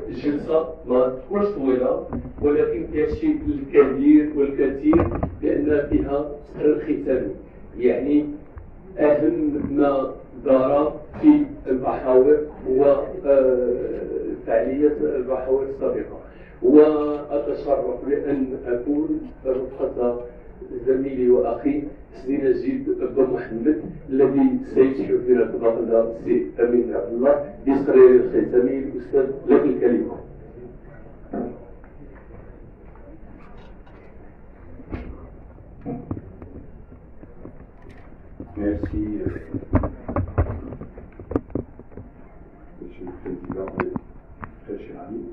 الجلسة ما تكونش طويلة، ولكن فيها الشيء الكبير والكثير لأن فيها تقرير ختامي، يعني أهم ما دار في المحاور هو فعالية المحاور السابقة. وأتشرف بأن أكون رفقة زميلي وأخي سيدي نجيب بن محمد الذي سيشرف بنا فضيلة السي أمين عبد الله بتقرير الختامي. الأستاذ لك الكلمة. Merci, Monsieur le Président, très cher ami.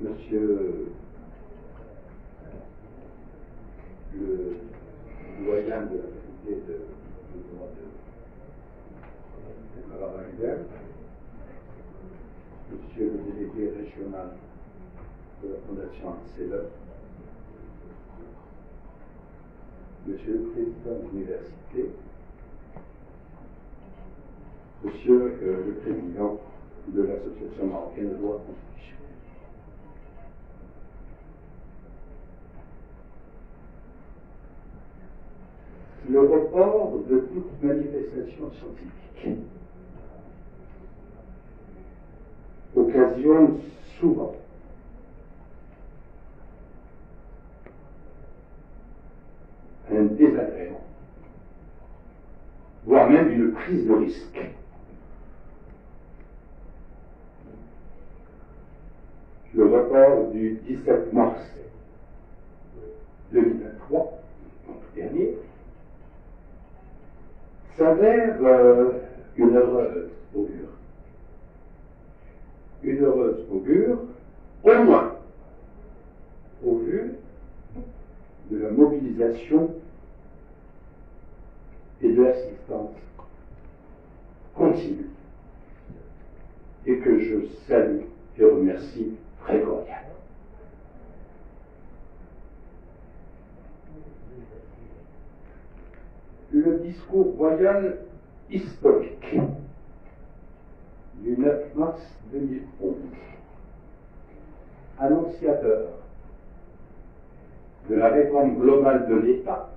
Monsieur le doyen de la faculté de droit de Ravagdel, Monsieur le délégué régional de la Fondation CELE, Monsieur le Président de l'Université, Monsieur le Président de l'Association marocaine de droit constitutionnel. Le report de toute manifestation scientifique occasionne souvent un désagrément, voire même une prise de risque. Le report du 17 mars 2023, dernier, s'avère une heureuse augure. Une heureuse augure, au moins, au vu de la mobilisation et de l'assistance continue, et que je salue et remercie très cordialement. Le discours royal historique du 9 mars 2011, annonciateur de la réforme globale de l'État,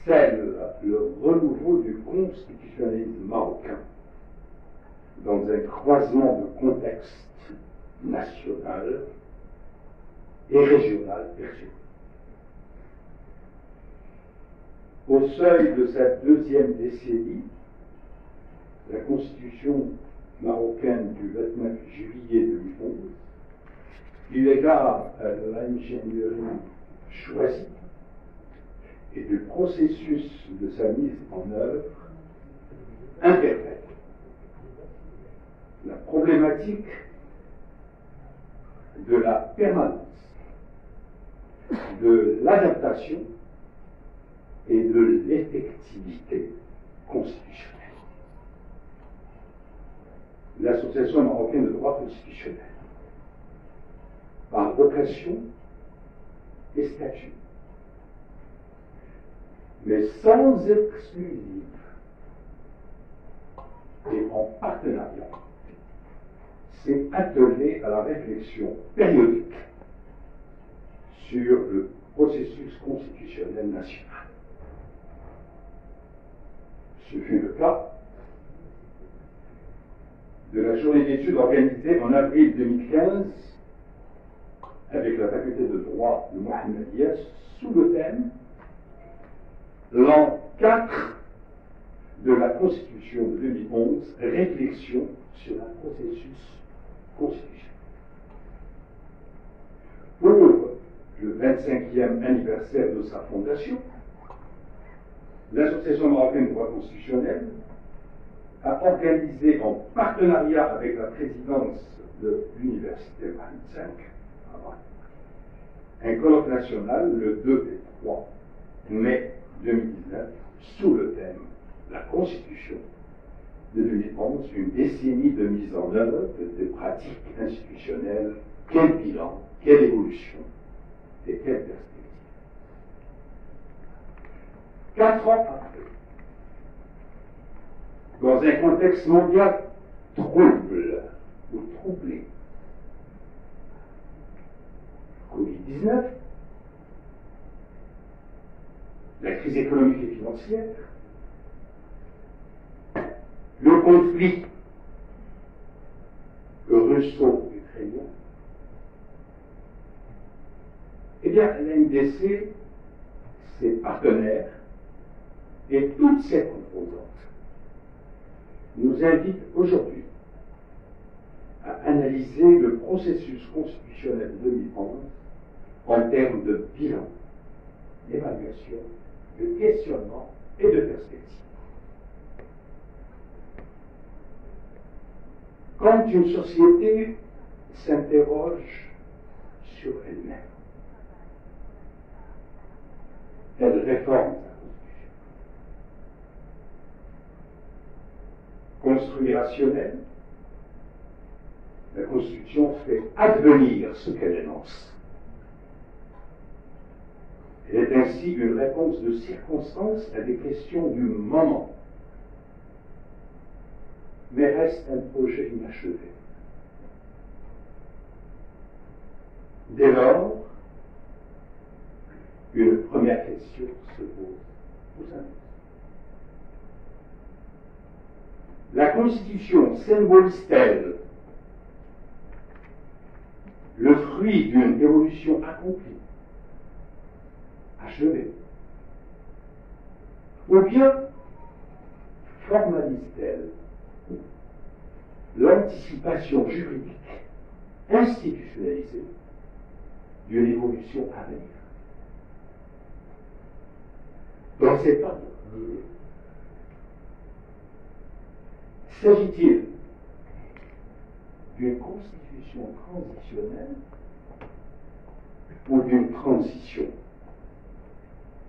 scelle le renouveau du constitutionnalisme marocain dans un croisement de contextes national et régional perçu. Au seuil de sa deuxième décennie, la Constitution marocaine du 29 juillet 2011, eu égard à l'ingénierie choisie et du processus de sa mise en œuvre, interpelle la problématique de la permanence, de l'adaptation et de l'effectivité constitutionnelle. L'Association marocaine de droit constitutionnel, par vocation et statut, mais sans exclusive et en partenariat, s'est attelée à la réflexion périodique sur le processus constitutionnel national. Ce fut le cas de la journée d'études organisée en avril 2015 avec la faculté de droit de Mohammedia sous le thème L'an 4 de la Constitution de 2011, réflexion sur un processus constitutionnel. Pour le 25e anniversaire de sa fondation, l'Association marocaine de droit constitutionnel a organisé en partenariat avec la présidence de l'Université Mohammed V un colloque national le 2 et 3 mai 2019 sous le thème La Constitution de 2011, une décennie de mise en œuvre de pratiques institutionnelles. Quel bilan, quelle évolution et quelle perspective. 4 ans après, dans un contexte mondial trouble ou troublé, Covid-19, la crise économique et financière, le conflit russo-ukrainien, eh bien, l'AMDC, ses partenaires et toutes ses composantes nous invitent aujourd'hui à analyser le processus constitutionnel 2011 en termes de bilan, d'évaluation, de questionnement et de perspective. Quand une société s'interroge sur elle-même, elle réforme sa constitution. Construit rationnel, la Constitution fait advenir ce qu'elle énonce. Elle est ainsi une réponse de circonstance à des questions du moment, mais reste un projet inachevé. Dès lors, une première question se pose aux annonces. La Constitution symbolise-t-elle le fruit d'une évolution accomplie, achevée, ou bien formalise-t-elle l'anticipation juridique institutionnalisée d'une évolution à venir? Dans cet ordre d'idées, s'agit-il d'une constitution transitionnelle ou d'une transition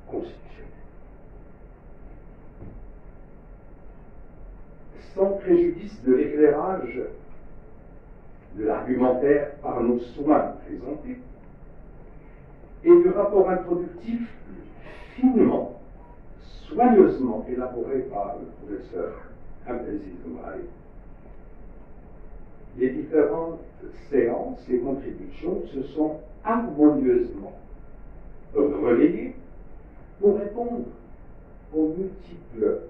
constitutionnelle? Sans préjudice de l'éclairage de l'argumentaire par nos soins présentés et du rapport introductif finement, soigneusement élaboré par le professeur Abdelaziz Mbaye, les différentes séances et contributions se sont harmonieusement relayées pour répondre aux multiples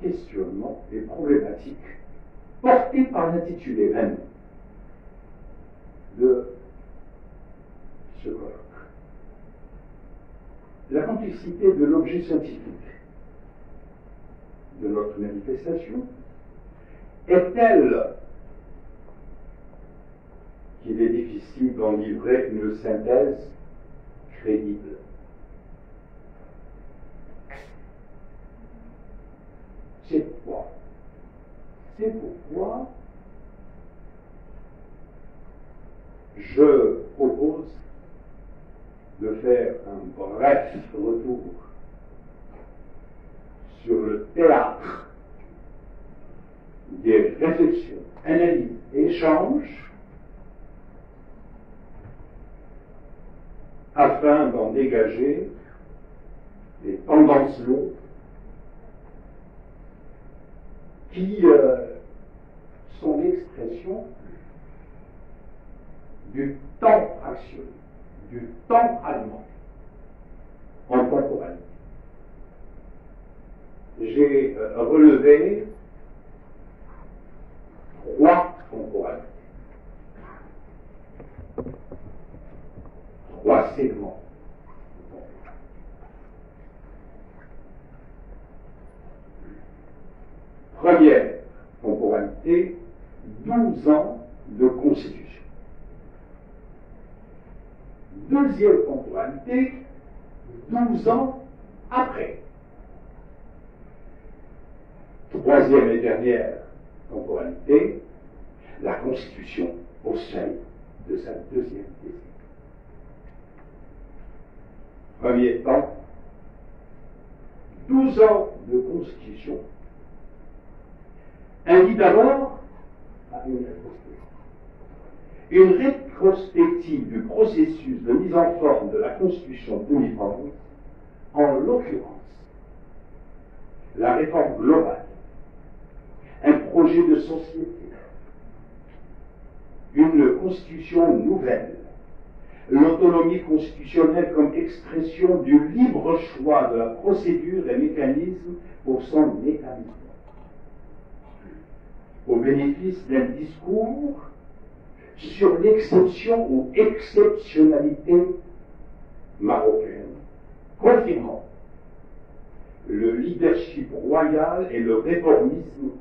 questionnements et problématiques portés par l'intitulé même de ce colloque. La complexité de l'objet scientifique de notre manifestation est telle qu'il est difficile d'en livrer une synthèse crédible. C'est pourquoi je propose de faire un bref retour sur le théâtre des réflexions, analyses et échanges afin d'en dégager des tendances lourdes qui sont l'expression du temps fractionné, du temps allemand en temporalité. J'ai relevé 3 temporalités, 3 segments. Première temporalité, 12 ans de constitution. Deuxième temporalité, 12 ans après. Troisième et dernière temporalité, la Constitution au seuil de sa deuxième décennie. Premier temps, 12 ans de Constitution invite d'abord à une rétrospective. Une rétrospective du processus de mise en forme de la Constitution 2011, en l'occurrence la réforme globale, un projet de société, une constitution nouvelle, l'autonomie constitutionnelle comme expression du libre choix de la procédure et mécanisme pour son établissement, au bénéfice d'un discours sur l'exception ou exceptionnalité marocaine, confirmant le leadership royal et le réformisme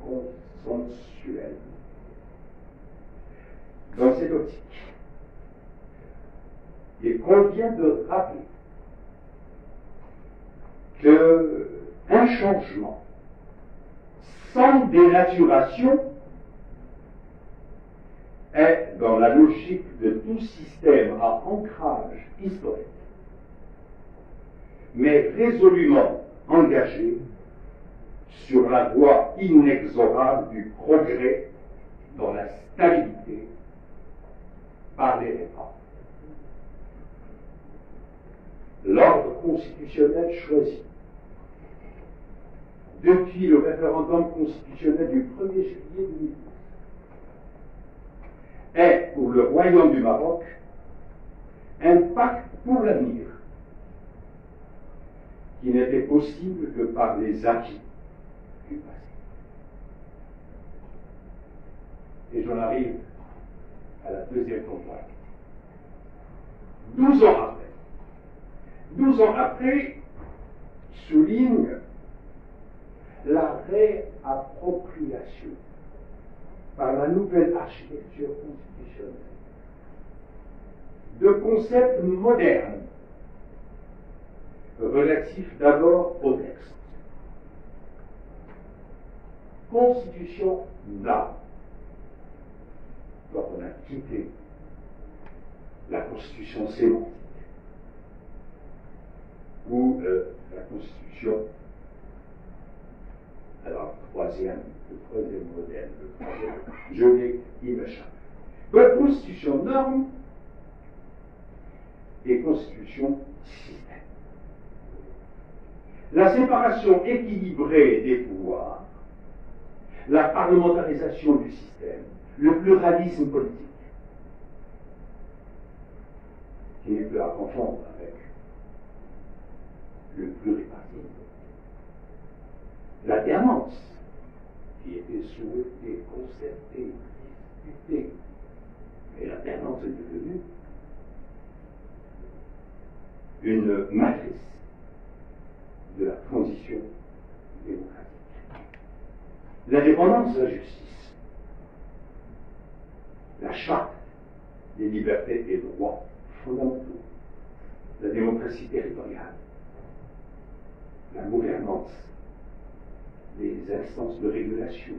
consensuel. Dans cette optique, il convient de rappeler qu'un changement sans dénaturation est dans la logique de tout système à ancrage historique, mais résolument engagé sur la voie inexorable du progrès dans la stabilité par les réformes. L'ordre constitutionnel choisi depuis le référendum constitutionnel du 1er juillet 2012 est pour le Royaume du Maroc un pacte pour l'avenir qui n'était possible que par les acquis du passé. Et j'en arrive à la deuxième campagne. 12 ans après, souligne la réappropriation par la nouvelle architecture constitutionnelle de concepts modernes relatifs d'abord au texte. Constitution d'âme. Donc on a quitté la constitution sémantique ou la constitution, alors le troisième modèle, je l'ai, il m'échappe. Donc constitution norme et constitution système. La séparation équilibrée des pouvoirs, la parlementarisation du système, le pluralisme politique, qui n'est plus à confondre avec le pluripartisme, l'alternance, qui était souhaitée, concertée, discutée, mais l'alternance est devenue une matrice de la transition démocratique. L'indépendance de la justice, la charte des libertés et droits fondamentaux, la démocratie territoriale, la gouvernance des instances de régulation,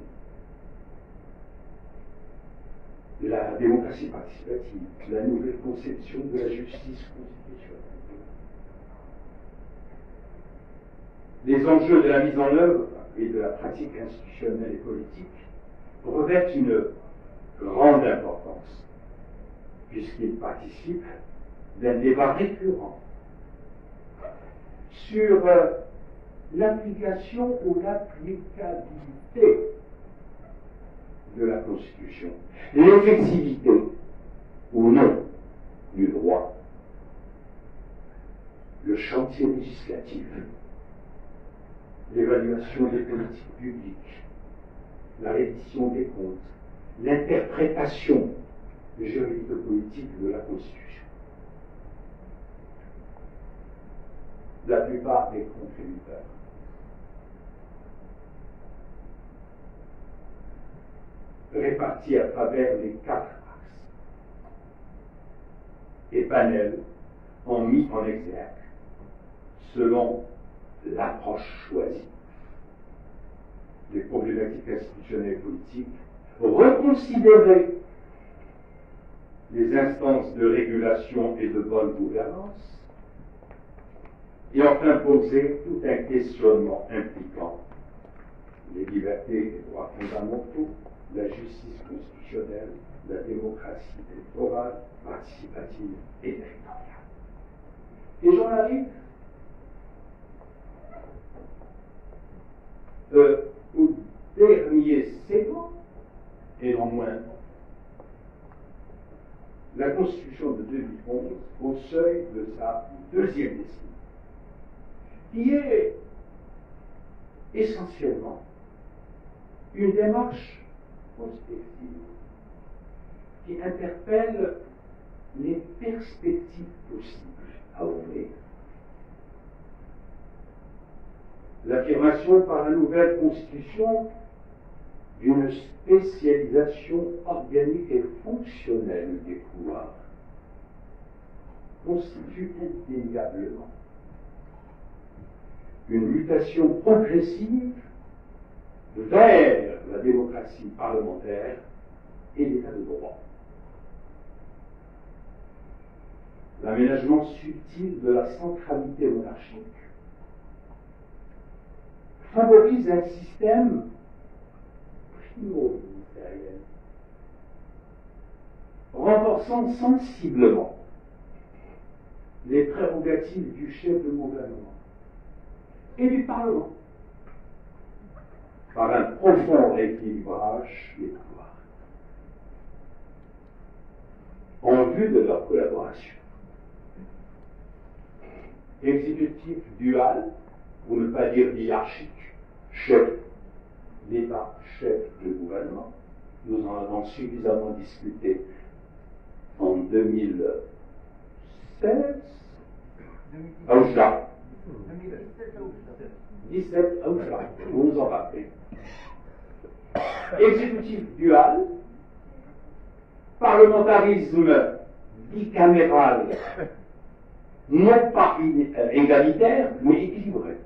la démocratie participative, la nouvelle conception de la justice constitutionnelle. Les enjeux de la mise en œuvre et de la pratique institutionnelle et politique revêtent une grande importance, puisqu'ils participent d'un débat récurrent sur l'application ou l'applicabilité de la Constitution, l'effectivité ou non du droit, le chantier législatif, l'évaluation des politiques publiques, la reddition des comptes, l'interprétation juridico-politique de la Constitution. La plupart des contributeurs répartis à travers les 4 axes et panels ont mis en exergue, selon l'approche choisie des problématiques institutionnelles et politiques, reconsidérer les instances de régulation et de bonne gouvernance, et enfin poser tout un questionnement impliquant les libertés et les droits fondamentaux, la justice constitutionnelle, la démocratie électorale, participative et territoriale. Et j'en arrive au dernier segment, et non moins, la Constitution de 2011 au seuil de sa deuxième décennie, qui est essentiellement une démarche prospective qui interpelle les perspectives possibles à ouvrir. L'affirmation par la nouvelle Constitution d'une spécialisation organique et fonctionnelle des pouvoirs constitue indéniablement une mutation progressive vers la démocratie parlementaire et l'état de droit. L'aménagement subtil de la centralité monarchique favorise un système primo-ministériel, renforçant sensiblement les prérogatives du chef de gouvernement et du Parlement par un profond rééquilibrage des pouvoirs en vue de leur collaboration. Exécutif dual, pour ne pas dire hiérarchique, chef d'État, chef de gouvernement. Nous en avons suffisamment discuté en 2016 à Oujda. 17 à Oujda, vous nous en rappelez. Exécutif dual, parlementarisme bicaméral, non pas égalitaire, mais équilibré.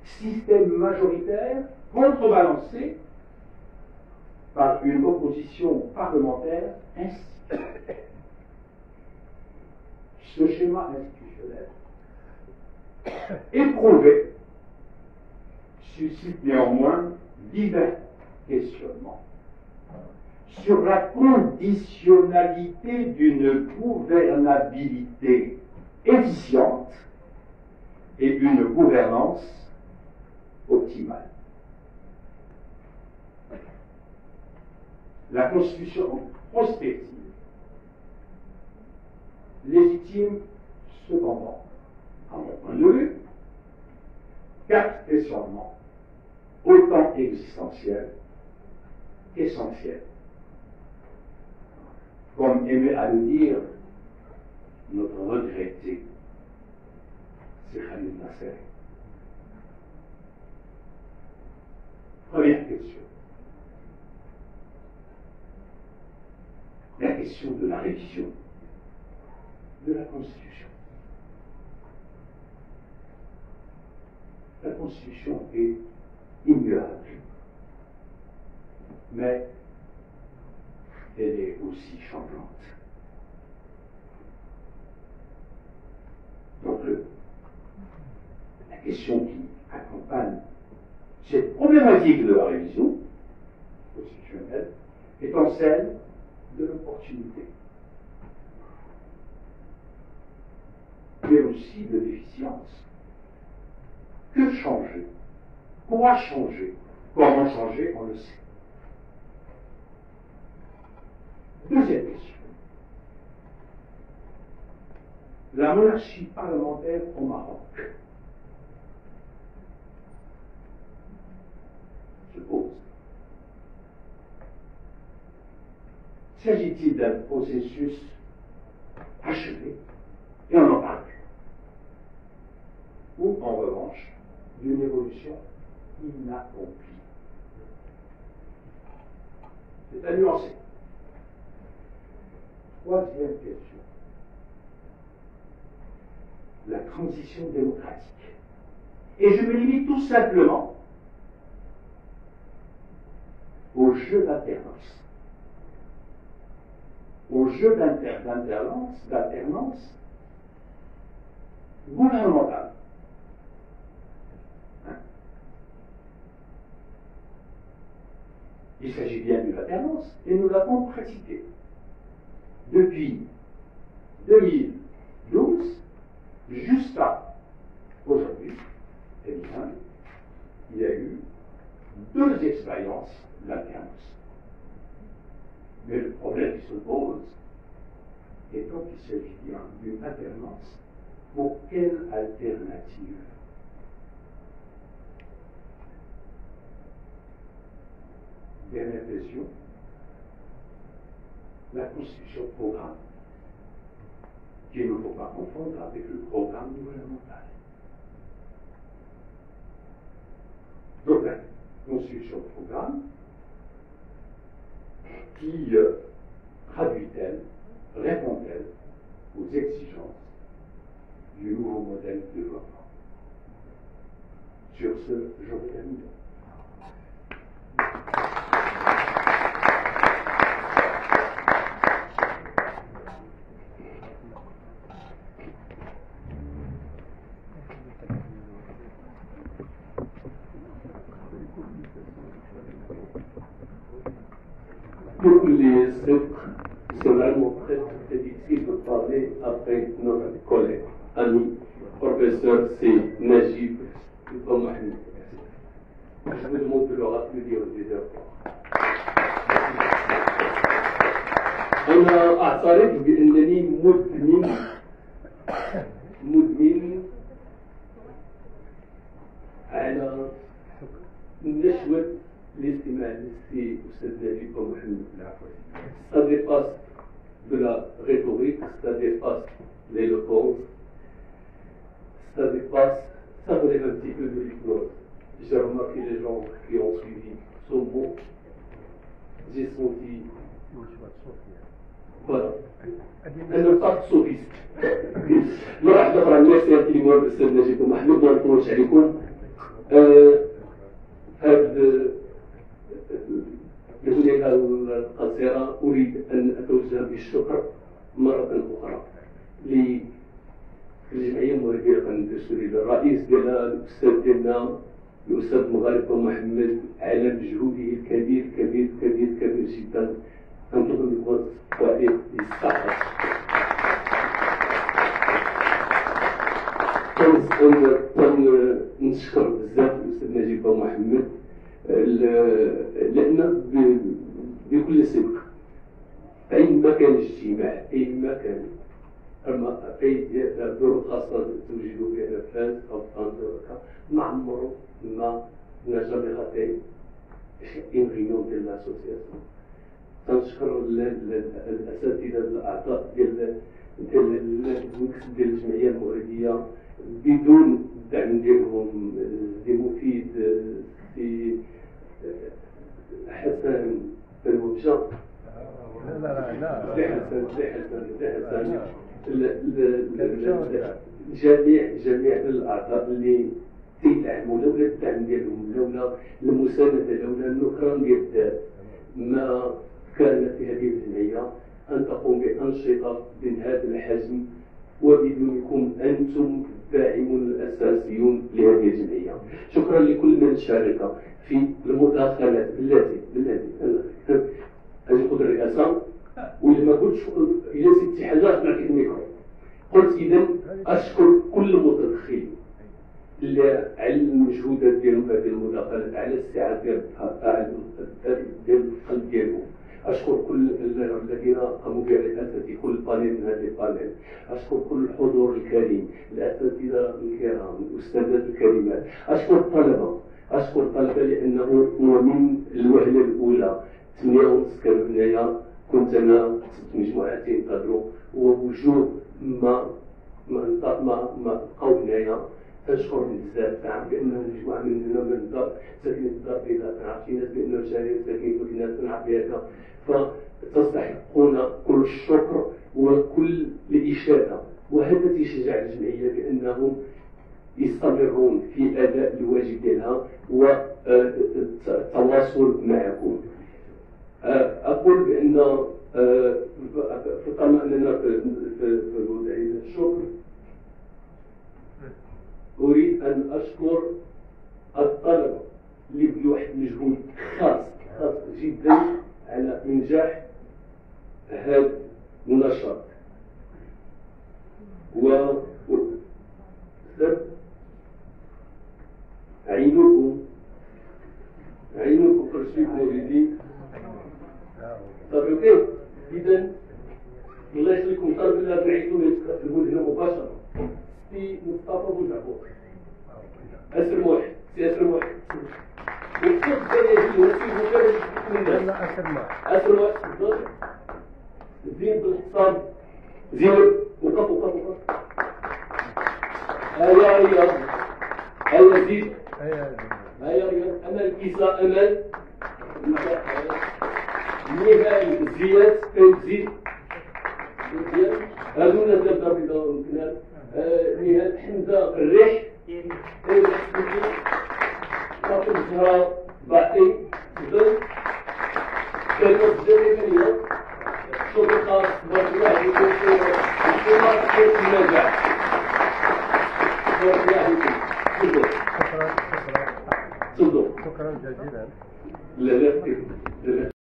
Système majoritaire contrebalancé par une opposition parlementaire institutionnelle. Ce schéma institutionnel éprouvé suscite néanmoins divers questionnements sur la conditionnalité d'une gouvernabilité efficiente et d'une gouvernance optimale. La Constitution prospective légitime cependant, à mon point de vue, 4 questionnements autant existentiels qu'essentiels. Comme aimait à le dire notre regretté, c'est Khalil Nasser. Première question. La question de la révision de la Constitution. La Constitution est immuable, mais elle est aussi changeante. Donc, la question qui accompagne cette problématique de la révision constitutionnelle étant celle de l'opportunité, mais aussi de l'efficience. Que changer? Quoi changer? Comment changer? On le sait. Deuxième question. La monarchie parlementaire au Maroc se pose. S'agit-il d'un processus achevé, et on en parle, ou en revanche d'une évolution inaccomplie? C'est à nuancer. Troisième question. La transition démocratique. Et je me limite tout simplement au jeu d'alternance. Au jeu d'alternance gouvernementale. Il s'agit bien d'une alternance, et nous l'avons pratiquée depuis 2012 jusqu'à aujourd'hui. Eh bien, deux expériences d'alternance. Mais le problème qui se pose, étant qu'il s'agit d'une alternance, pour quelle alternative? Dernière question, la constitution de programme, qu'il ne faut pas confondre avec le programme gouvernemental. Donc la constitution de programme qui traduit-elle, répond-elle aux exigences du nouveau modèle de développement? Sur ce, je vous termine. Pour les autres, c'est vraiment très difficile de parler après notre collègue, ami, professeur, c'est Najib Mohamed. Je vous demande de leur applaudir des efforts. أنا أعترف بأنني مدمن على نشوة l'estimé ici au CDJ comme ça dépasse de la rhétorique, ça dépasse l'éloquence, ça relève un petit peu de l'hypnose. J'ai remarqué les gens qui ont suivi son mot, j'ai senti, voilà, un impact sophiste. مرحبا أخرى الناس يعطيني الأستاذ نجيب محمد ما نطولش عليكم. هذا بهذه القصيرة أريد أن أتوجه بالشكر مرة أخرى للجمعية المغربية للقانون الدستوري، للرئيس ديالها الأستاذ ديالنا الأستاذ مغارب محمد على مجهوده الكبير كبير كبير كبير جدا. أنتظر منكم وعليه يستحق. نشكر بزاف الأستاذ نجيب محمد لأن بكل صدق أينما كان اجتماع أينما كان أي ظروف خاصة توجد فيها فاز أو طنجة ما عمرو ما jamais raté une réunion de l'association. تنشكر الأساتذة الأعضاء ديال الجمعية المغربية، بدون الدعم ديالهم سي مفيد سي حسن المنشا سي حسن جميع الأعضاء اللي تيدعموا، لولا الدعم ديالهم، لولا المساندة، لولا النكران ديال الذات، ما كانت هذه الجمعية أن تقوم بأنشطة من هذا الحجم وبدونكم أنتم الداعمون الأساسيون لهذه الجمعية. شكرا لكل من شارك في المداخلات بالتي أنا أجي الرئاسة، وإذا ما قلتش إذا سبتي حاجة أسمعك الميكرو. قلت إذا أشكر كل متدخل على المجهودات ديالهم في هذه المداخلات، على السعة ديال القلب ديالهم. أشكر كل الذين قاموا برئاسة كل بانيل من هذه البانيل. أشكر كل الحضور الكريم، الأساتذة الكرام، الأستاذات الكريمات. أشكر الطلبة لأنه من الوهلة الأولى 8 كانوا هنايا، كنت أنا مجموعات ينتظروا ووجوه ما بقاو هنايا. تشكرهم بزاف، تعرف بأنه مجموعة مننا من الدار ساكنين في الدار البيضاء، تعرف شي ناس بأنه شارع ساكنين في ناس تنعرف بهذا، فتستحقون كل الشكر وكل الإشادة. وهذا تشجع الجمعية بأنهم يستمرون في أداء الواجب ديالها والتواصل معكم. أقول بأن طالما أننا في وضعية الشكر، أريد أن أشكر الطلبة اللي بدوا واحد المجهود خاص جدا على إنجاح هذا النشاط. أعينكم suis موجودين صافي اوكي. اذا الله يخليكم طالب الله بعيدوا يتقدموا لهنا مباشره في مصطفى بوجعبور اسر واحد سي اسر واحد والصوت الثاني هو في مكان من اسر واحد بالضبط زين بالاقتصاد زين وقف وقف وقف هيا رياض هيا زيد هيا رياض امل كيسا امل نهائي زياد زيد هذو الناس ديال الدار البيضاء والكنال نهائي حمزه الريح صافي الزهراء باقي بدل كلمه الجزائريه شوفي خاص تبارك الله عليكم الحوار كيف النجاح تبارك الله عليكم تفضلوا شكرا جزيلا. لا لا